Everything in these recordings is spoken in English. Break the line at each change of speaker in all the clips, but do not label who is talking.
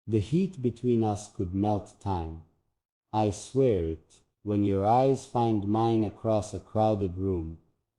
The heat between us could melt time. I swear it. When your eyes find mine across a crowded room,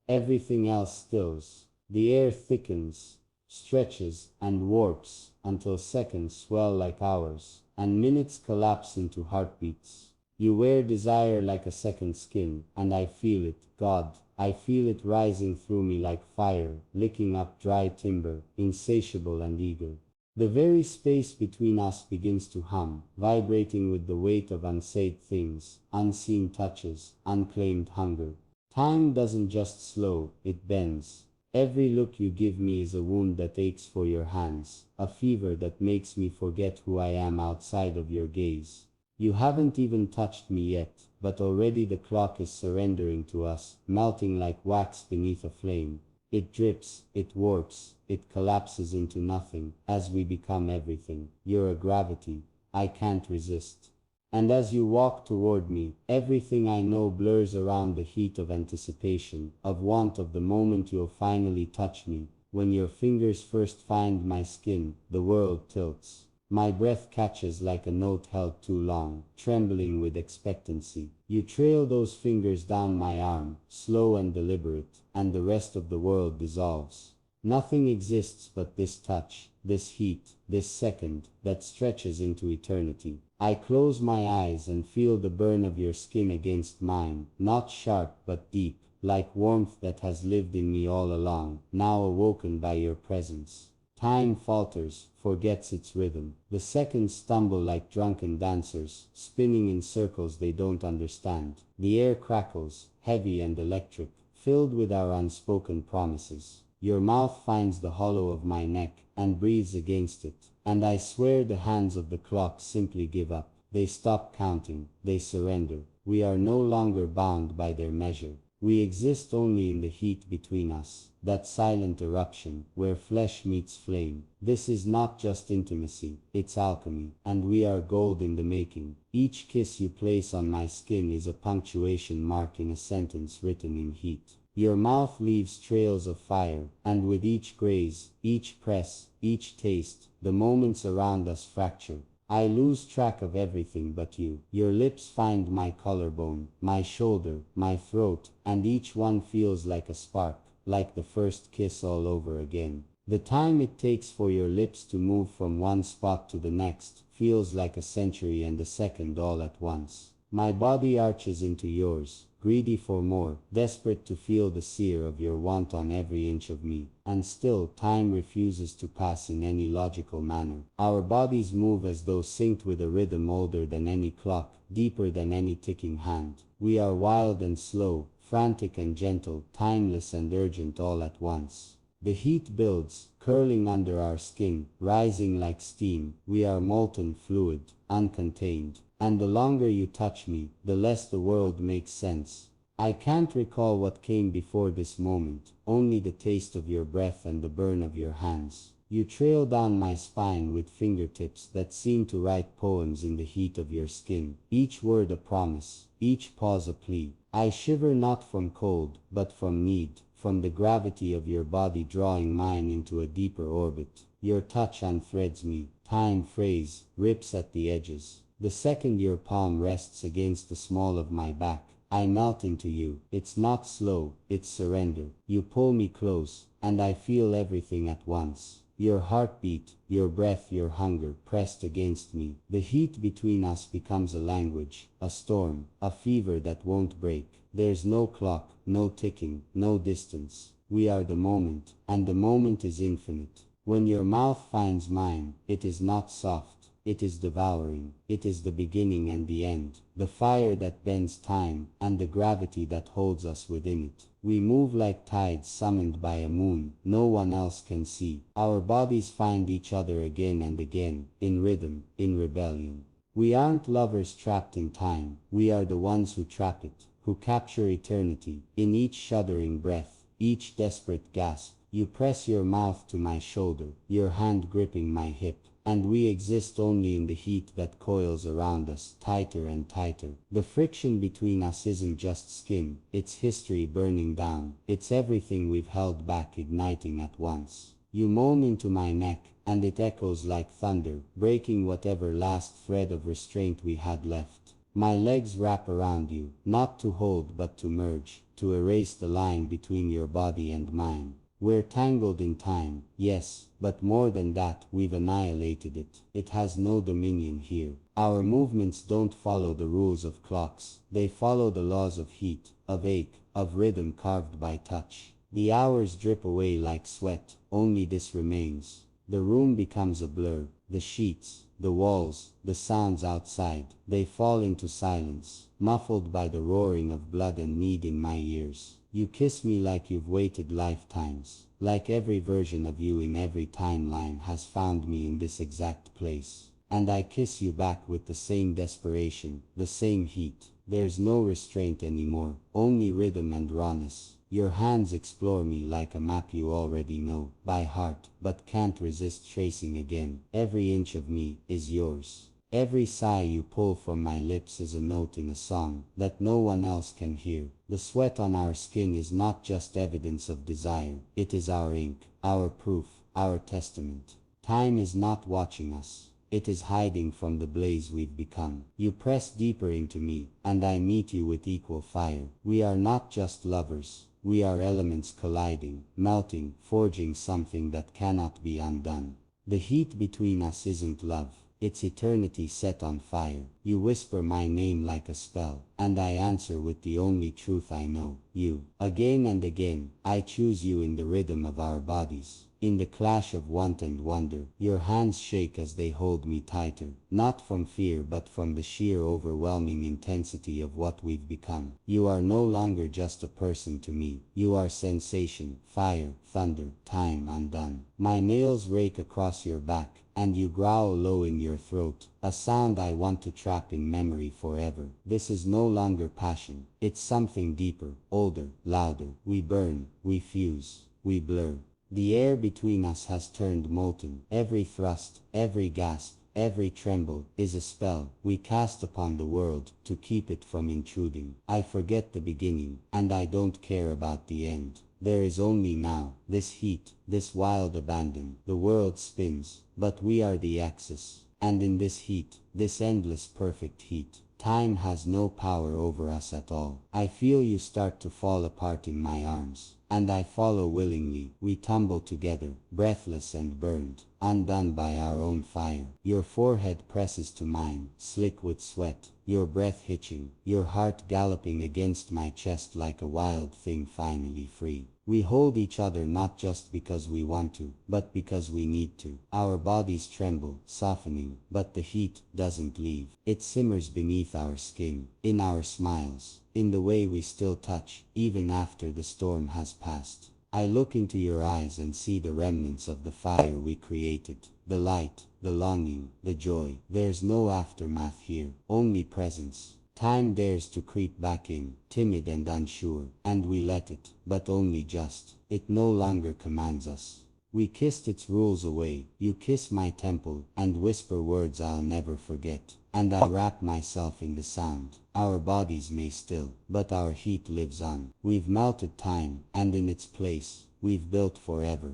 everything else stills. The air thickens, stretches, and warps until seconds swell like hours, and minutes collapse into heartbeats. You wear desire like a second skin, and I feel it, God. I feel it rising through me like fire, licking up dry timber, insatiable and eager. The very space between us begins to hum, vibrating with the weight of unsaid things, unseen touches, unclaimed hunger. Time doesn't just slow, it bends. Every look you give me is a wound that aches for your hands, a fever that makes me forget who I am outside of your gaze. You haven't even touched me yet, but already the clock is surrendering to us, melting like wax beneath a flame. It drips, it warps, it collapses into nothing, as we become everything. You're a gravity I can't resist. And as you walk toward me, everything I know blurs around the heat of anticipation, of want of the moment you'll finally touch me. When your fingers first find my skin, the world tilts. My breath catches like a note held too long, trembling with expectancy. You trail those fingers down my arm, slow and deliberate, and the rest of the world dissolves. Nothing exists but this touch, this heat, this second, that stretches into eternity. I close my eyes and feel the burn of your skin against mine, not sharp but deep, like warmth that has lived in me all along, now awoken by your presence. Time falters, forgets its rhythm. The seconds stumble like drunken dancers, spinning in circles they don't understand. The air crackles, heavy and electric, filled with our unspoken promises. Your mouth finds the hollow of my neck and breathes against it, and I swear the hands of the clock simply give up. They stop counting, they surrender. We are no longer bound by their measure. We exist only in the heat between us, that silent eruption where flesh meets flame. This is not just intimacy, it's alchemy, and we are gold in the making. Each kiss you place on my skin is a punctuation mark in a sentence written in heat. Your mouth leaves trails of fire, and with each graze, each press, each taste, the moments around us fracture. I lose track of everything but you. Your lips find my collarbone, my shoulder, my throat, and each one feels like a spark, like the first kiss all over again. The time it takes for your lips to move from one spot to the next feels like a century and a second all at once. My body arches into yours, greedy for more, desperate to feel the sear of your want on every inch of me. And still, time refuses to pass in any logical manner. Our bodies move as though synced with a rhythm older than any clock, deeper than any ticking hand. We are wild and slow, frantic and gentle, timeless and urgent all at once. The heat builds, curling under our skin, rising like steam. We are molten fluid, uncontained. And the longer you touch me, the less the world makes sense. I can't recall what came before this moment, only the taste of your breath and the burn of your hands. You trail down my spine with fingertips that seem to write poems in the heat of your skin, each word a promise, each pause a plea. I shiver not from cold, but from need, from the gravity of your body drawing mine into a deeper orbit. Your touch unthreads me, time frays, rips at the edges. The second your palm rests against the small of my back, I melt into you. It's not slow, it's surrender. You pull me close, and I feel everything at once. Your heartbeat, your breath, your hunger pressed against me. The heat between us becomes a language, a storm, a fever that won't break. There's no clock, no ticking, no distance. We are the moment, and the moment is infinite. When your mouth finds mine, it is not soft. It is devouring. It is the beginning and the end, the fire that bends time, and the gravity that holds us within it. We move like tides summoned by a moon no one else can see. Our bodies find each other again and again, in rhythm, in rebellion. We aren't lovers trapped in time. We are the ones who trap it, who capture eternity. In each shuddering breath, each desperate gasp, you press your mouth to my shoulder, your hand gripping my hip. And we exist only in the heat that coils around us, tighter and tighter. The friction between us isn't just skin, it's history burning down. It's everything we've held back igniting at once. You moan into my neck, and it echoes like thunder, breaking whatever last thread of restraint we had left. My legs wrap around you, not to hold but to merge, to erase the line between your body and mine. We're tangled in time, yes, but more than that, we've annihilated it. It has no dominion here. Our movements don't follow the rules of clocks. They follow the laws of heat, of ache, of rhythm carved by touch. The hours drip away like sweat, only this remains. The room becomes a blur. The sheets, the walls, the sounds outside, they fall into silence, muffled by the roaring of blood and need in my ears. You kiss me like you've waited lifetimes, like every version of you in every timeline has found me in this exact place. And I kiss you back with the same desperation, the same heat. There's no restraint anymore, only rhythm and rawness. Your hands explore me like a map you already know by heart, but can't resist tracing again. Every inch of me is yours. Every sigh you pull from my lips is a note in a song that no one else can hear. The sweat on our skin is not just evidence of desire, it is our ink, our proof, our testament. Time is not watching us. It is hiding from the blaze we've become. You press deeper into me, and I meet you with equal fire. We are not just lovers. We are elements colliding, melting, forging something that cannot be undone. The heat between us isn't love. It's eternity set on fire. You whisper my name like a spell, and I answer with the only truth I know, you. Again and again, I choose you in the rhythm of our bodies. In the clash of want and wonder, your hands shake as they hold me tighter, not from fear but from the sheer overwhelming intensity of what we've become. You are no longer just a person to me. You are sensation, fire, thunder, time undone. My nails rake across your back, and you growl low in your throat, a sound I want to trap in memory forever. This is no longer passion. It's something deeper, older, louder. We burn, we fuse, we blur. The air between us has turned molten. Every thrust, every gasp, every tremble is a spell we cast upon the world to keep it from intruding. I forget the beginning, and I don't care about the end. There is only now, this heat, this wild abandon. The world spins, but we are the axis. And in this heat, this endless perfect heat, time has no power over us at all. I feel you start to fall apart in my arms, and I follow willingly. We tumble together, breathless and burned, undone by our own fire. Your forehead presses to mine, slick with sweat, your breath hitching, your heart galloping against my chest like a wild thing finally free. We hold each other not just because we want to, but because we need to. Our bodies tremble, softening, but the heat doesn't leave. It simmers beneath our skin, in our smiles, in the way we still touch, even after the storm has passed. I look into your eyes and see the remnants of the fire we created. The light, the longing, the joy. There's no aftermath here, only presence. Time dares to creep back in, timid and unsure, and we let it, but only just. It no longer commands us. We kissed its rules away. You kiss my temple, and whisper words I'll never forget. And I wrap myself in the sound. Our bodies may still, but our heat lives on. We've melted time, and in its place, we've built forever.